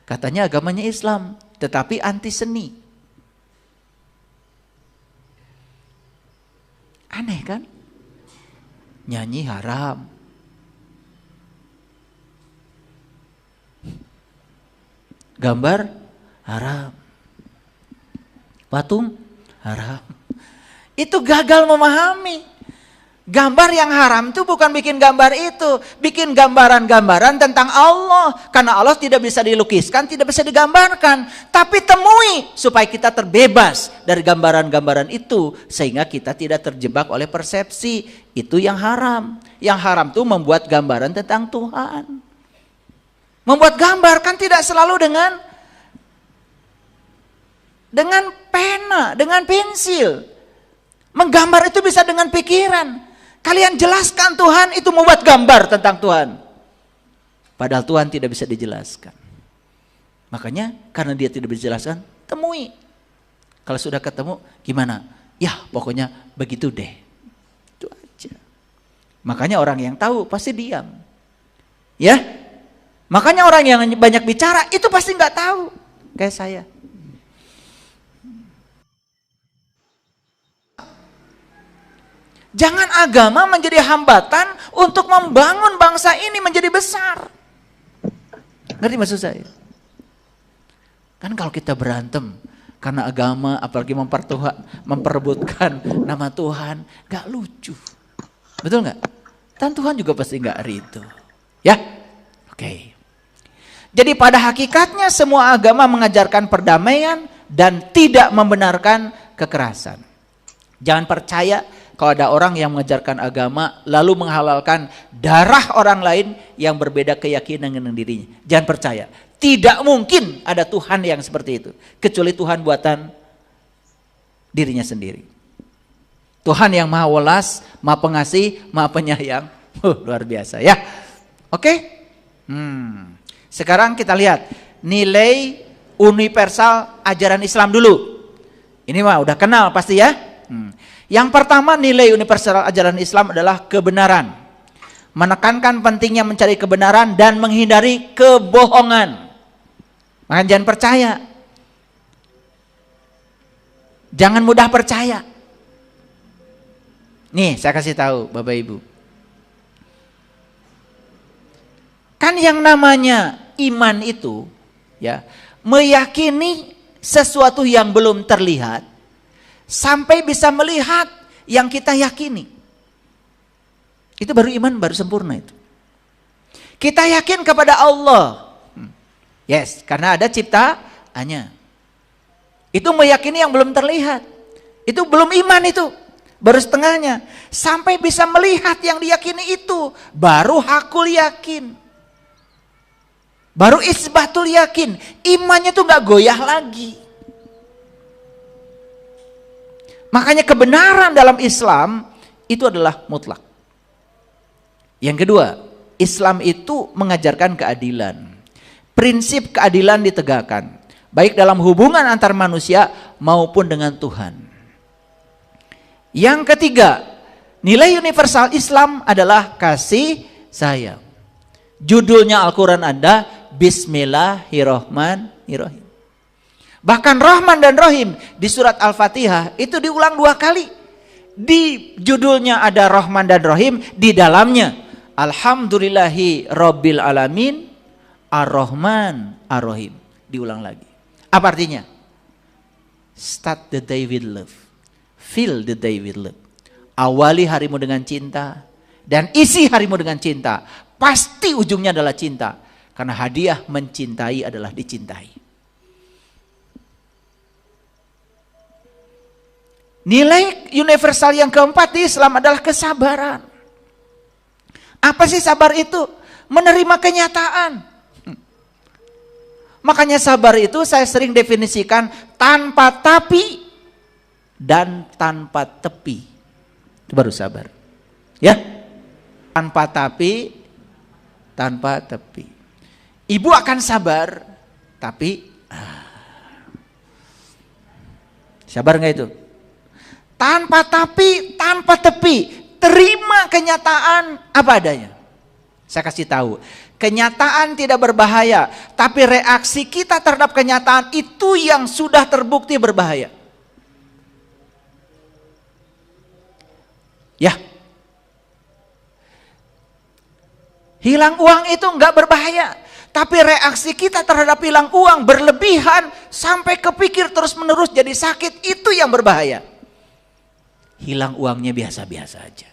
Katanya agamanya Islam, tetapi anti seni. Aneh kan? Nyanyi haram. Gambar haram. Patung haram. Itu gagal memahami. Gambar yang haram itu bukan bikin gambar itu, bikin gambaran-gambaran tentang Allah. Karena Allah tidak bisa dilukiskan, tidak bisa digambarkan. Tapi temui supaya kita terbebas dari gambaran-gambaran itu. Sehingga kita tidak terjebak oleh persepsi. Itu yang haram. Yang haram itu membuat gambaran tentang Tuhan. Membuat gambar kan tidak selalu dengan pena, dengan pensil. Menggambar itu bisa dengan pikiran. Kalian jelaskan Tuhan, itu membuat gambar tentang Tuhan. Padahal Tuhan tidak bisa dijelaskan. Makanya karena dia tidak bisa dijelaskan, temui. Kalau sudah ketemu, gimana? Ya pokoknya begitu deh. Itu aja. Makanya orang yang tahu pasti diam. Ya, makanya orang yang banyak bicara itu pasti nggak tahu. Kayak saya. Jangan agama menjadi hambatan untuk membangun bangsa ini menjadi besar. Ngerti maksud saya? Kan kalau kita berantem karena agama, apalagi memperebutkan nama Tuhan, gak lucu. Betul gak? Dan Tuhan juga pasti gak ridho. Ya? Oke. Jadi pada hakikatnya semua agama mengajarkan perdamaian dan tidak membenarkan kekerasan. Jangan percaya kalau ada orang yang mengajarkan agama lalu menghalalkan darah orang lain yang berbeda keyakinan dengan dirinya. Jangan percaya. Tidak mungkin ada Tuhan yang seperti itu. Kecuali Tuhan buatan dirinya sendiri. Tuhan yang maha welas, maha pengasih, maha penyayang. Luar biasa ya. Oke? Sekarang kita lihat nilai universal ajaran Islam dulu. Ini mah udah kenal pasti ya. Yang pertama nilai universal ajaran Islam adalah kebenaran. Menekankan pentingnya mencari kebenaran dan menghindari kebohongan. Makanya jangan percaya. Jangan mudah percaya. Nih saya kasih tahu Bapak Ibu. Kan yang namanya iman itu ya, meyakini sesuatu yang belum terlihat sampai bisa melihat yang kita yakini. Itu baru iman, baru sempurna itu. Kita yakin kepada Allah. Yes, karena ada ciptaannya. Itu meyakini yang belum terlihat. Itu belum iman itu. Baru setengahnya. Sampai bisa melihat yang diyakini itu. Baru hakul yakin. Baru isbatul yakin. Imannya tuh gak goyah lagi. Makanya kebenaran dalam Islam itu adalah mutlak. Yang kedua, Islam itu mengajarkan keadilan. Prinsip keadilan ditegakkan. Baik dalam hubungan antar manusia maupun dengan Tuhan. Yang ketiga, nilai universal Islam adalah kasih sayang. Judulnya Al-Quran ada Bismillahirrahmanirrahim. Bahkan Rahman dan Rahim di surat Al-Fatihah itu diulang 2 kali. Di judulnya ada Rahman dan Rahim, di dalamnya Alhamdulillahi Rabbil Alamin Ar-Rahman Ar-Rahim. Diulang lagi. Apa artinya? Start the day with love. Fill the day with love. Awali harimu dengan cinta dan isi harimu dengan cinta. Pasti ujungnya adalah cinta. Karena hadiah mencintai adalah dicintai. Nilai universal yang keempat di Islam adalah kesabaran. Apa sih sabar itu? Menerima kenyataan. Makanya sabar itu saya sering definisikan tanpa tapi dan tanpa tepi. Itu baru sabar. Ya? Tanpa tapi, tanpa tepi. Ibu akan sabar, tapi sabar enggak itu? Tanpa tapi, tanpa tepi, terima kenyataan apa adanya. Saya kasih tahu, kenyataan tidak berbahaya, tapi reaksi kita terhadap kenyataan itu yang sudah terbukti berbahaya. Ya, hilang uang itu enggak berbahaya, tapi reaksi kita terhadap hilang uang berlebihan sampai kepikir terus menerus jadi sakit, itu yang berbahaya. Hilang uangnya biasa-biasa aja.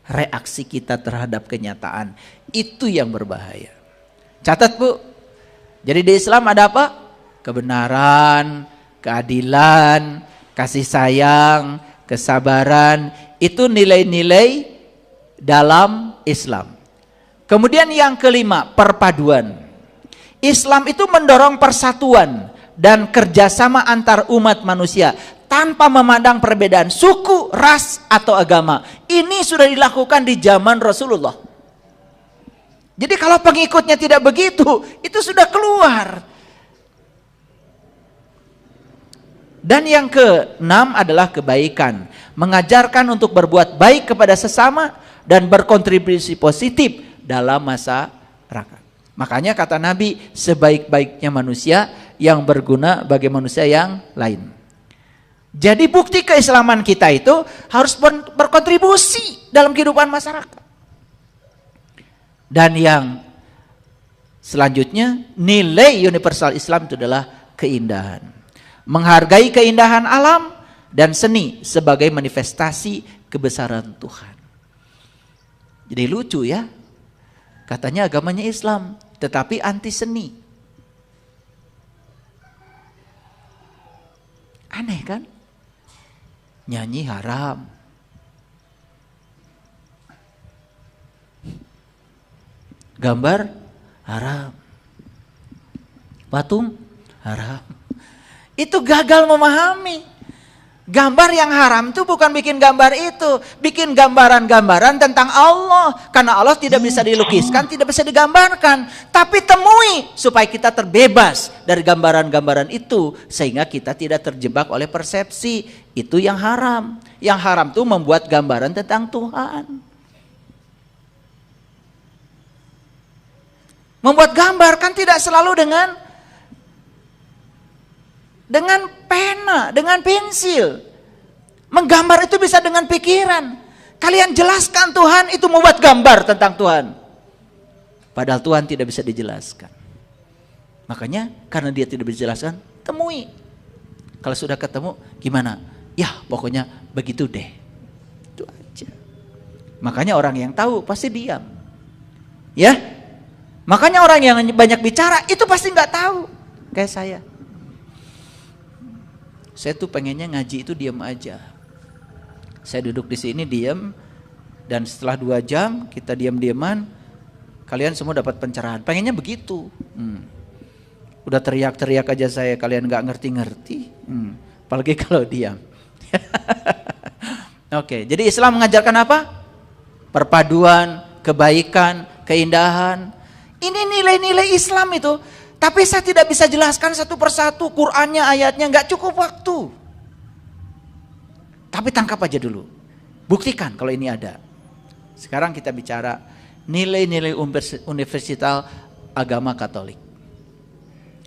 Reaksi kita terhadap kenyataan itu yang berbahaya. Catat Bu. Jadi di Islam ada apa? Kebenaran, keadilan, kasih sayang, kesabaran. Itu nilai-nilai dalam Islam. Kemudian yang kelima, perpaduan. Islam itu mendorong persatuan dan kerjasama antar umat manusia tanpa memandang perbedaan suku, ras, atau agama. Ini sudah dilakukan di zaman Rasulullah. Jadi kalau pengikutnya tidak begitu, itu sudah keluar. Dan yang keenam adalah kebaikan. Mengajarkan untuk berbuat baik kepada sesama dan berkontribusi positif dalam masyarakat. Makanya kata Nabi, sebaik-baiknya manusia yang berguna bagi manusia yang lain. Jadi bukti keislaman kita itu harus berkontribusi dalam kehidupan masyarakat. Dan yang selanjutnya, nilai universal Islam itu adalah keindahan. Menghargai keindahan alam dan seni sebagai manifestasi kebesaran Tuhan. Jadi lucu ya, katanya agamanya Islam, tetapi anti seni. Aneh kan? Nyanyi haram. Gambar haram. Patung haram. Itu gagal memahami. Gambar yang haram itu bukan bikin gambar itu, bikin gambaran-gambaran tentang Allah. Karena Allah tidak bisa dilukiskan, tidak bisa digambarkan. Tapi temui supaya kita terbebas dari gambaran-gambaran itu, sehingga kita tidak terjebak oleh persepsi. Itu yang haram. Yang haram itu membuat gambaran tentang Tuhan. Membuat gambar kan tidak selalu dengan pena, dengan pensil. Menggambar itu bisa dengan pikiran. Kalian jelaskan Tuhan, itu membuat gambar tentang Tuhan. Padahal Tuhan tidak bisa dijelaskan. Makanya karena dia tidak bisa dijelaskan, temui. Kalau sudah ketemu, gimana? Ya pokoknya begitu deh. Itu aja. Makanya orang yang tahu pasti diam. Ya. Makanya orang yang banyak bicara itu pasti nggak tahu. Kayak saya. Saya tuh pengennya ngaji itu diam aja. Saya duduk di sini diam, dan setelah 2 jam kita diam-diaman, kalian semua dapat pencerahan. Pengennya begitu. Udah teriak-teriak aja saya, kalian nggak ngerti-ngerti. Apalagi kalau diam. Oke, jadi Islam mengajarkan apa? Perpaduan, kebaikan, keindahan. Ini nilai-nilai Islam itu. Tapi saya tidak bisa jelaskan satu persatu Qur'annya, ayatnya, nggak cukup waktu. Tapi tangkap aja dulu. Buktikan kalau ini ada. Sekarang kita bicara nilai-nilai universal agama Katolik.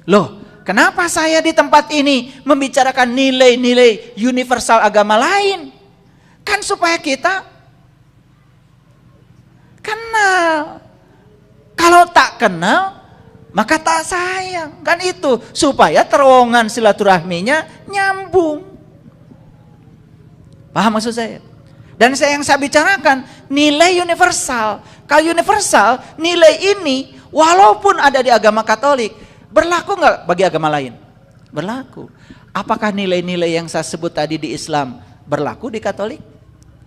Loh, kenapa saya di tempat ini membicarakan nilai-nilai universal agama lain? Kan supaya kita kenal. Kalau tak kenal, maka tak sayang. Kan itu, supaya terowongan silaturahminya nyambung. Paham maksud saya? Dan yang saya bicarakan nilai universal. Kalau universal, nilai ini walaupun ada di agama Katolik, berlaku nggak bagi agama lain? Berlaku. Apakah nilai-nilai yang saya sebut tadi di Islam berlaku di Katolik?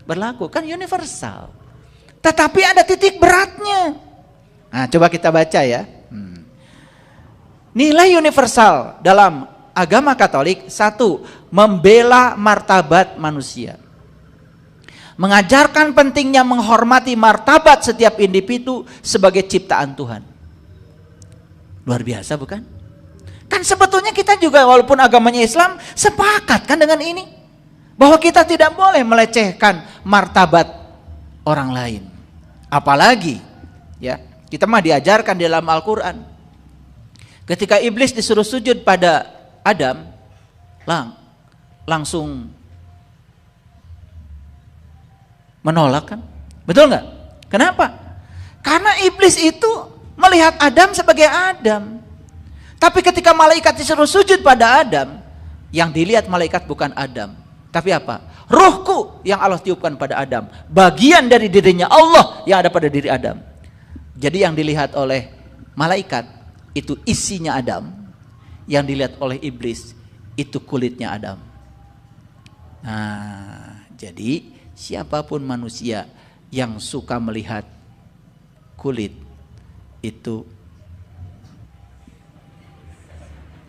Berlaku, kan universal. Tetapi ada titik beratnya. Nah, coba kita baca ya. Nilai universal dalam agama Katolik, 1, membela martabat manusia. Mengajarkan pentingnya menghormati martabat setiap individu sebagai ciptaan Tuhan. Luar biasa bukan? Kan sebetulnya kita juga walaupun agamanya Islam sepakat kan dengan ini. Bahwa kita tidak boleh melecehkan martabat orang lain. Apalagi Ya, kita mah diajarkan di dalam Al-Quran. Ketika iblis disuruh sujud pada Adam, langsung menolak kan? Betul nggak? Kenapa? Karena iblis itu melihat Adam sebagai Adam. Tapi ketika malaikat disuruh sujud pada Adam, yang dilihat malaikat bukan Adam, tapi apa? Ruhku yang Allah tiupkan pada Adam, bagian dari dirinya Allah yang ada pada diri Adam. Jadi yang dilihat oleh malaikat itu isinya Adam, yang dilihat oleh iblis itu kulitnya Adam. Nah, jadi siapapun manusia yang suka melihat kulit itu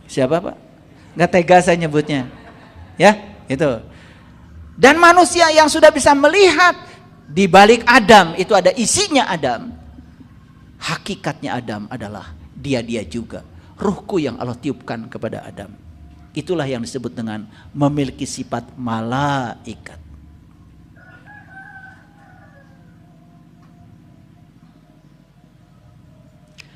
siapa Pak? Nggak tega saya nyebutnya, ya itu. Dan manusia yang sudah bisa melihat di balik Adam itu ada isinya Adam, hakikatnya Adam adalah dia juga, ruhku yang Allah tiupkan kepada Adam. Itulah yang disebut dengan memiliki sifat malaikat.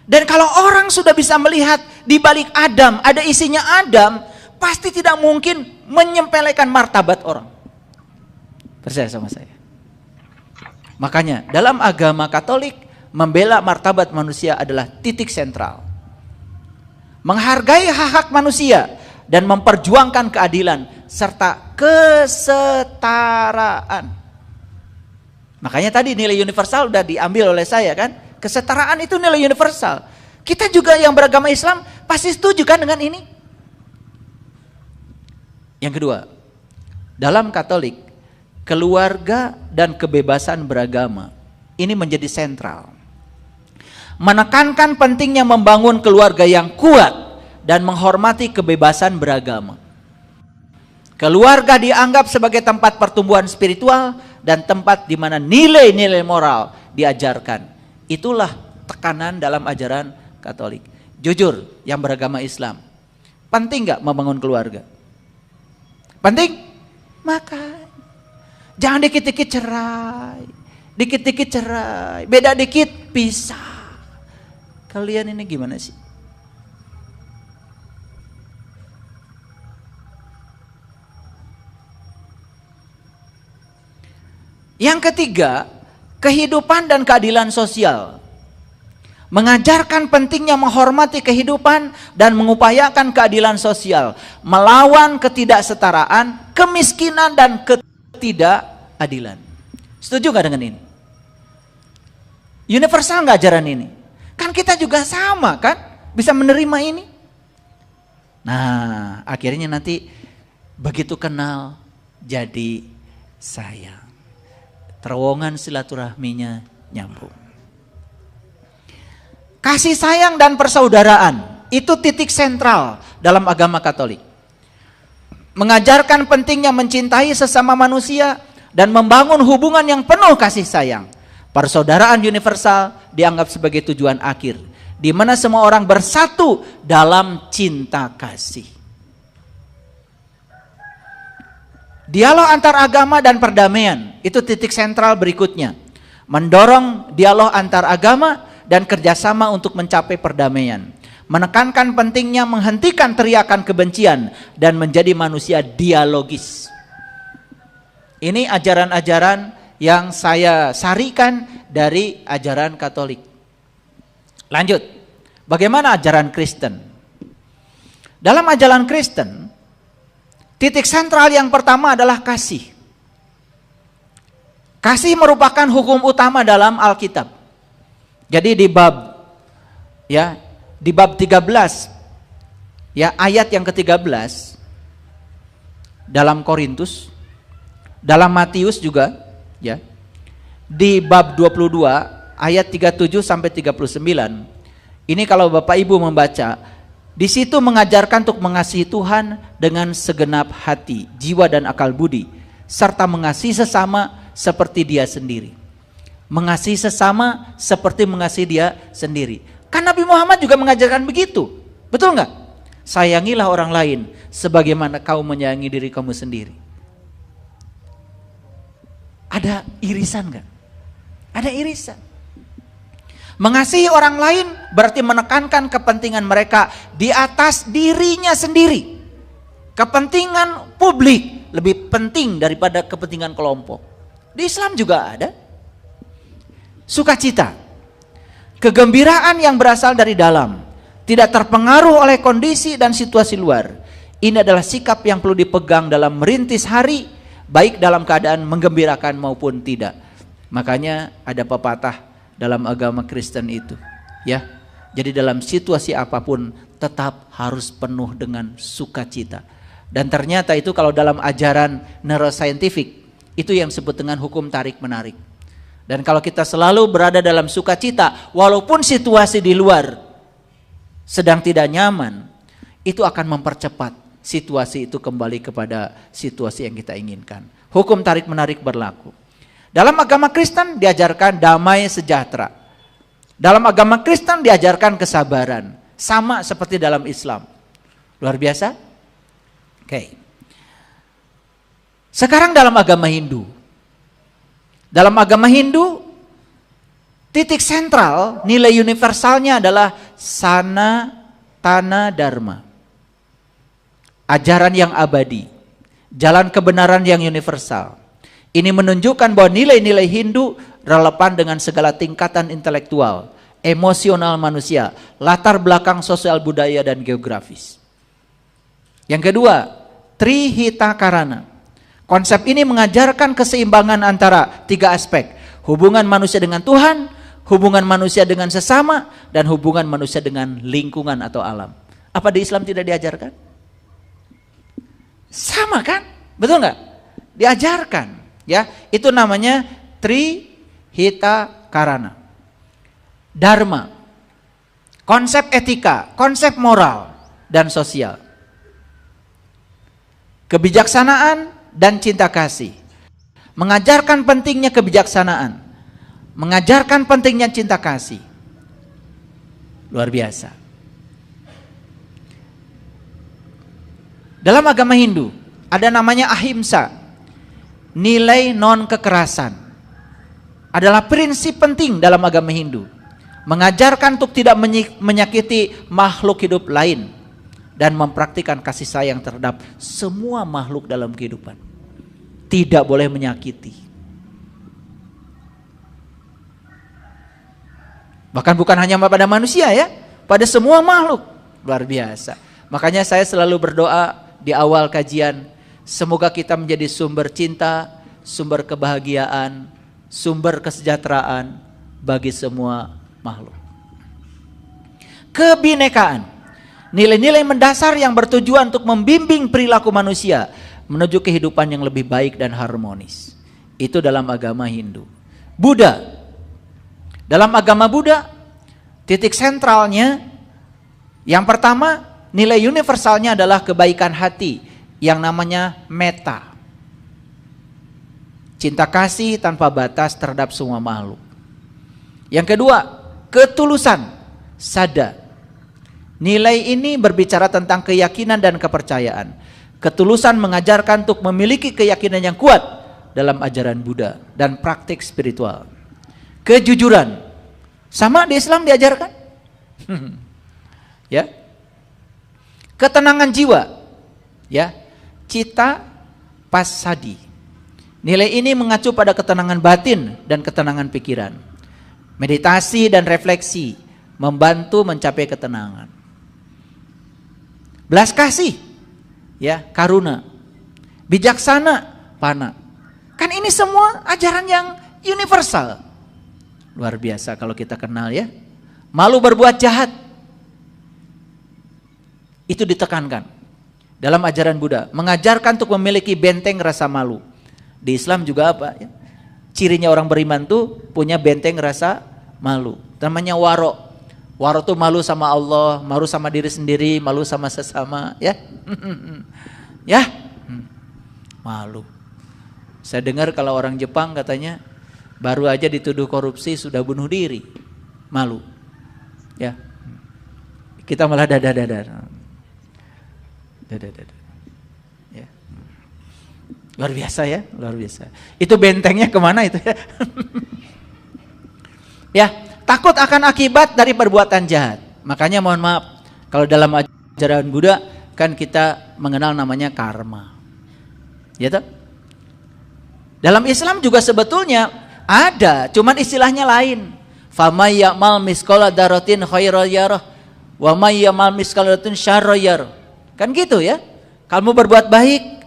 Dan kalau orang sudah bisa melihat di balik Adam ada isinya Adam, pasti tidak mungkin menyempelekan martabat orang. Percaya sama saya. Makanya dalam agama Katolik, membela martabat manusia adalah titik sentral. Menghargai hak-hak manusia dan memperjuangkan keadilan serta kesetaraan. Makanya tadi nilai universal udah diambil oleh saya kan? Kesetaraan itu nilai universal. Kita juga yang beragama Islam pasti setuju kan dengan ini? Yang kedua, dalam Katolik, keluarga dan kebebasan beragama ini menjadi sentral. Menekankan pentingnya membangun keluarga yang kuat dan menghormati kebebasan beragama. Keluarga dianggap sebagai tempat pertumbuhan spiritual dan tempat di mana nilai-nilai moral diajarkan. Itulah tekanan dalam ajaran Katolik. Jujur, yang beragama Islam, penting nggak membangun keluarga? Penting? Maka jangan dikit-dikit cerai, dikit-dikit cerai, beda dikit pisah. Kalian ini gimana sih? Yang ketiga, kehidupan dan keadilan sosial. Mengajarkan pentingnya menghormati kehidupan dan mengupayakan keadilan sosial, melawan ketidaksetaraan, kemiskinan dan ketidakadilan. Setuju gak dengan ini? Universal gak ajaran ini? Kan kita juga sama kan? Bisa menerima ini? Nah, akhirnya nanti begitu kenal jadi sayang. Terowongan silaturahminya nyambung. Kasih sayang dan persaudaraan itu titik sentral dalam agama Katolik. Mengajarkan pentingnya mencintai sesama manusia dan membangun hubungan yang penuh kasih sayang. Persaudaraan universal dianggap sebagai tujuan akhir, di mana semua orang bersatu dalam cinta kasih. Dialog antar agama dan perdamaian itu titik sentral berikutnya. Mendorong dialog antar agama dan kerjasama untuk mencapai perdamaian. Menekankan pentingnya menghentikan teriakan kebencian dan menjadi manusia dialogis. Ini ajaran-ajaran yang saya sarikan dari ajaran Katolik. Lanjut, bagaimana ajaran Kristen? Dalam ajaran Kristen, titik sentral yang pertama adalah kasih. Kasih merupakan hukum utama dalam Alkitab. Jadi di bab 13 ya, ayat yang ke-13 dalam Korintus, dalam Matius juga ya. Di bab 22 ayat 37 sampai 39. Ini kalau Bapak Ibu membaca, di situ mengajarkan untuk mengasihi Tuhan dengan segenap hati, jiwa dan akal budi, serta mengasihi sesama seperti dia sendiri. Mengasihi sesama seperti mengasihi dia sendiri. Kan Nabi Muhammad juga mengajarkan begitu. Betul nggak? Sayangilah orang lain sebagaimana kau menyayangi diri kamu sendiri. Ada irisan nggak? Ada irisan. Mengasihi orang lain berarti menekankan kepentingan mereka di atas dirinya sendiri. Kepentingan publik lebih penting daripada kepentingan kelompok. Di Islam juga ada. Sukacita, kegembiraan yang berasal dari dalam, tidak terpengaruh oleh kondisi dan situasi luar. Ini adalah sikap yang perlu dipegang dalam merintis hari, baik dalam keadaan menggembirakan maupun tidak. Makanya ada pepatah dalam agama Kristen itu, ya. Jadi dalam situasi apapun tetap harus penuh dengan sukacita. Dan ternyata itu kalau dalam ajaran neuroscientific itu yang disebut dengan hukum tarik menarik. Dan kalau kita selalu berada dalam sukacita, walaupun situasi di luar sedang tidak nyaman, itu akan mempercepat situasi itu kembali kepada situasi yang kita inginkan. Hukum tarik menarik berlaku. Dalam agama Kristen diajarkan damai sejahtera. Dalam agama Kristen diajarkan kesabaran. Sama seperti dalam Islam. Luar biasa? Oke. Sekarang dalam agama Hindu. Dalam agama Hindu, titik sentral, nilai universalnya adalah Sanatana Dharma. Ajaran yang abadi. Jalan kebenaran yang universal. Ini menunjukkan bahwa nilai-nilai Hindu relevan dengan segala tingkatan intelektual, emosional manusia, latar belakang sosial budaya dan geografis. Yang kedua, Trihita Karana. Konsep ini mengajarkan keseimbangan antara tiga aspek. Hubungan manusia dengan Tuhan, hubungan manusia dengan sesama, dan hubungan manusia dengan lingkungan atau alam. Apa di Islam tidak diajarkan? Sama kan? Betul nggak? Diajarkan. Ya, itu namanya Trihita Karana. Dharma, konsep etika, konsep moral dan sosial. Kebijaksanaan dan cinta kasih. Mengajarkan pentingnya kebijaksanaan, mengajarkan pentingnya cinta kasih. Luar biasa. Dalam agama Hindu ada namanya ahimsa. Nilai non kekerasan adalah prinsip penting dalam agama Hindu. Mengajarkan untuk tidak menyakiti makhluk hidup lain dan mempraktikkan kasih sayang terhadap semua makhluk dalam kehidupan. Tidak boleh menyakiti. Bahkan bukan hanya pada manusia ya, pada semua makhluk. Luar biasa. Makanya saya selalu berdoa di awal kajian, semoga kita menjadi sumber cinta, sumber kebahagiaan, sumber kesejahteraan bagi semua makhluk. Kebinekaan, nilai-nilai mendasar yang bertujuan untuk membimbing perilaku manusia menuju kehidupan yang lebih baik dan harmonis. Itu dalam agama Hindu. Buddha, dalam agama Buddha, titik sentralnya yang pertama, nilai universalnya adalah kebaikan hati yang namanya metta. Cinta kasih tanpa batas terhadap semua makhluk. Yang kedua, ketulusan, sada. Nilai ini berbicara tentang keyakinan dan kepercayaan. Ketulusan mengajarkan untuk memiliki keyakinan yang kuat dalam ajaran Buddha dan praktik spiritual. Kejujuran, sama di Islam diajarkan. Ya. Ketenangan jiwa, ya. Cita pasadi. Nilai ini mengacu pada ketenangan batin dan ketenangan pikiran. Meditasi dan refleksi membantu mencapai ketenangan. Belas kasih, ya, karuna. Bijaksana, pana. Kan ini semua ajaran yang universal. Luar biasa kalau kita kenal ya. Malu berbuat jahat. Itu ditekankan. Dalam ajaran Buddha, mengajarkan untuk memiliki benteng rasa malu. Di Islam juga apa? Ya? Cirinya orang beriman tuh punya benteng rasa malu. Namanya waro. Waro tuh malu sama Allah, malu sama diri sendiri, malu sama sesama. Ya, ya, malu. Saya dengar kalau orang Jepang katanya baru aja dituduh korupsi sudah bunuh diri, malu. Ya, kita malah dadar. Ya. Luar biasa ya, luar biasa. Itu bentengnya kemana itu ya? Ya, takut akan akibat dari perbuatan jahat. Makanya mohon maaf, kalau dalam ajaran Buddha kan kita mengenal namanya karma. Ya toh? Dalam Islam juga sebetulnya ada, cuman istilahnya lain. Famay ya'mal misqala dzarratin khairan yarah wa may ya'mal misqala dzarratin syarran yarah. Kan gitu ya. Kamu berbuat baik,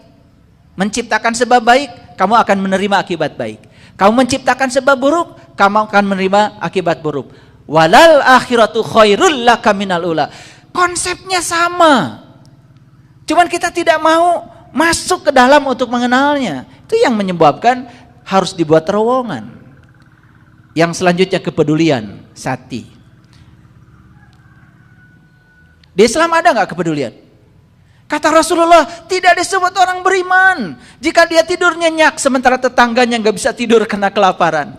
menciptakan sebab baik, kamu akan menerima akibat baik. Kamu menciptakan sebab buruk, kamu akan menerima akibat buruk. Walal akhiratu khairul laka minal ula. Konsepnya sama. Cuman kita tidak mau masuk ke dalam untuk mengenalnya. Itu yang menyebabkan harus dibuat terowongan. Yang selanjutnya kepedulian, sati. Di Islam ada nggak kepedulian? Kata Rasulullah, tidak disebut orang beriman jika dia tidur nyenyak sementara tetangganya nggak bisa tidur karena kelaparan.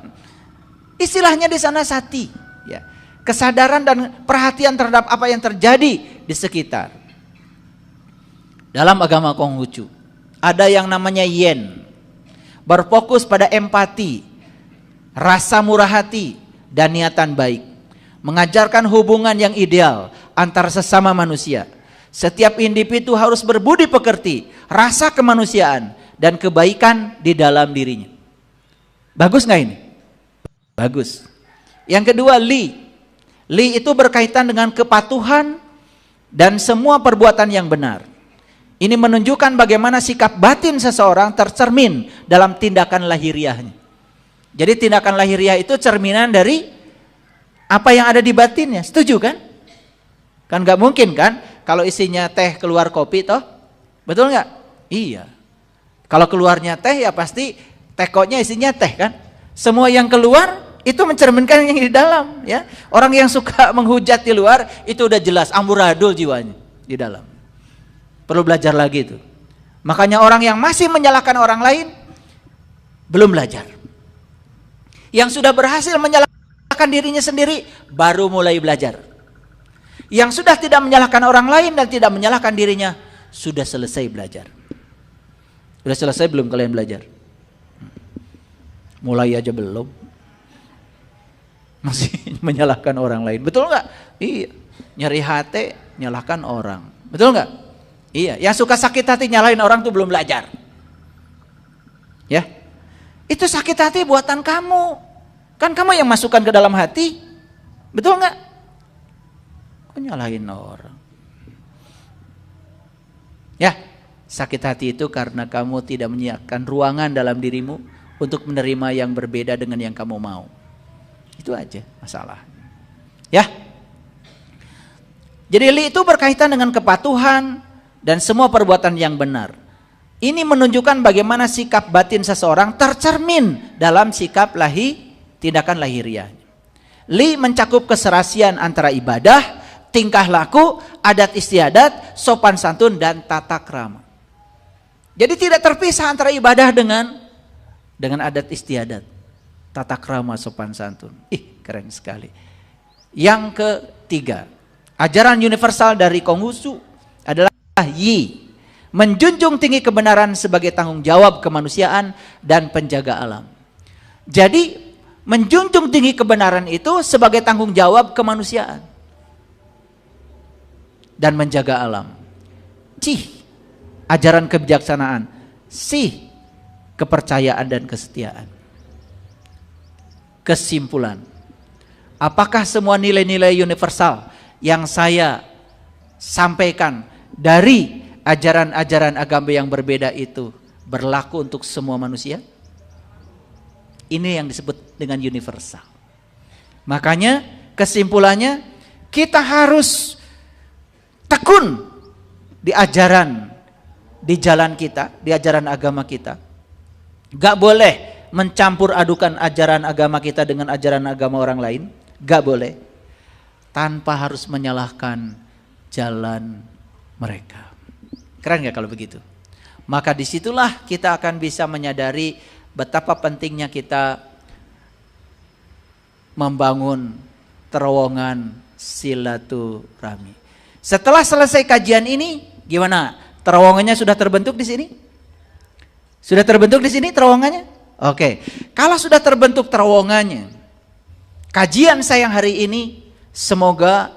Istilahnya di sana sati, ya. Kesadaran dan perhatian terhadap apa yang terjadi di sekitar. Dalam agama Konghucu ada yang namanya yen, berfokus pada empati, rasa murah hati, dan niatan baik, mengajarkan hubungan yang ideal antar sesama manusia. Setiap individu harus berbudi pekerti, rasa kemanusiaan, dan kebaikan di dalam dirinya. Bagus nggak ini? Bagus. Yang kedua, li. Li itu berkaitan dengan kepatuhan dan semua perbuatan yang benar. Ini menunjukkan bagaimana sikap batin seseorang tercermin dalam tindakan lahiriahnya. Jadi tindakan lahiriah itu cerminan dari apa yang ada di batinnya. Setuju kan? Kan nggak mungkin kan kalau isinya teh keluar kopi toh? Betul nggak? Iya. Kalau keluarnya teh ya pasti tekonya isinya teh kan? Semua yang keluar itu mencerminkan yang di dalam, ya. Orang yang suka menghujat di luar itu udah jelas amburadul jiwanya di dalam. Perlu belajar lagi itu. Makanya orang yang masih menyalahkan orang lain belum belajar. Yang sudah berhasil menyalahkan dirinya sendiri baru mulai belajar. Yang sudah tidak menyalahkan orang lain dan tidak menyalahkan dirinya sudah selesai belajar. Sudah selesai belum kalian belajar? Mulai aja belum. Masih menyalahkan orang lain. Betul nggak? Iya. Nyeri hati, nyalahkan orang. Betul nggak? Iya. Yang suka sakit hati nyalahin orang tuh belum belajar. Ya. Itu sakit hati buatan kamu. Kan kamu yang masukkan ke dalam hati. Betul nggak? Kok nyalahin orang? Ya. Sakit hati itu karena kamu tidak menyiapkan ruangan dalam dirimu untuk menerima yang berbeda dengan yang kamu mau. Itu aja masalah. Ya. Jadi li itu berkaitan dengan kepatuhan dan semua perbuatan yang benar. Ini menunjukkan bagaimana sikap batin seseorang tercermin dalam sikap tindakan lahiriah. Li mencakup keserasian antara ibadah, tingkah laku, adat istiadat, sopan santun, dan tata krama. Jadi tidak terpisah antara ibadah dengan adat istiadat, tata krama, sopan santun. Keren sekali. Yang ketiga, ajaran universal dari Konghucu adalah yi, menjunjung tinggi kebenaran sebagai tanggung jawab kemanusiaan dan penjaga alam. Jadi menjunjung tinggi kebenaran itu sebagai tanggung jawab kemanusiaan dan menjaga alam. Cih, ajaran kebijaksanaan. Sih, kepercayaan dan kesetiaan. Kesimpulan, apakah semua nilai-nilai universal yang saya sampaikan dari ajaran-ajaran agama yang berbeda itu berlaku untuk semua manusia? Ini yang disebut dengan universal. Makanya kesimpulannya kita harus tekun di ajaran, di jalan kita, di ajaran agama kita. Gak boleh mencampur adukan ajaran agama kita dengan ajaran agama orang lain. Gak boleh. Tanpa harus menyalahkan jalan mereka. Keren gak kalau begitu? Maka disitulah kita akan bisa menyadari betapa pentingnya kita membangun terowongan silaturahmi. Setelah selesai kajian ini, gimana? Terowongannya sudah terbentuk di sini? Sudah terbentuk di sini terowongannya? Oke. Kalau sudah terbentuk terowongannya, kajian saya yang hari ini semoga,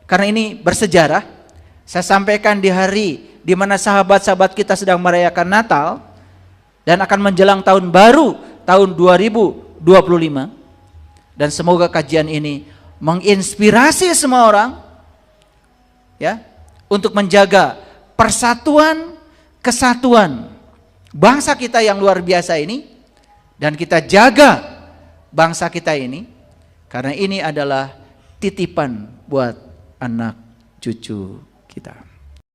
karena ini bersejarah, saya sampaikan di hari di mana sahabat-sahabat kita sedang merayakan Natal dan akan menjelang tahun baru tahun 2025. Dan semoga kajian ini menginspirasi semua orang ya untuk menjaga persatuan, kesatuan bangsa kita yang luar biasa ini, dan kita jaga bangsa kita ini karena ini adalah titipan buat anak cucu kita.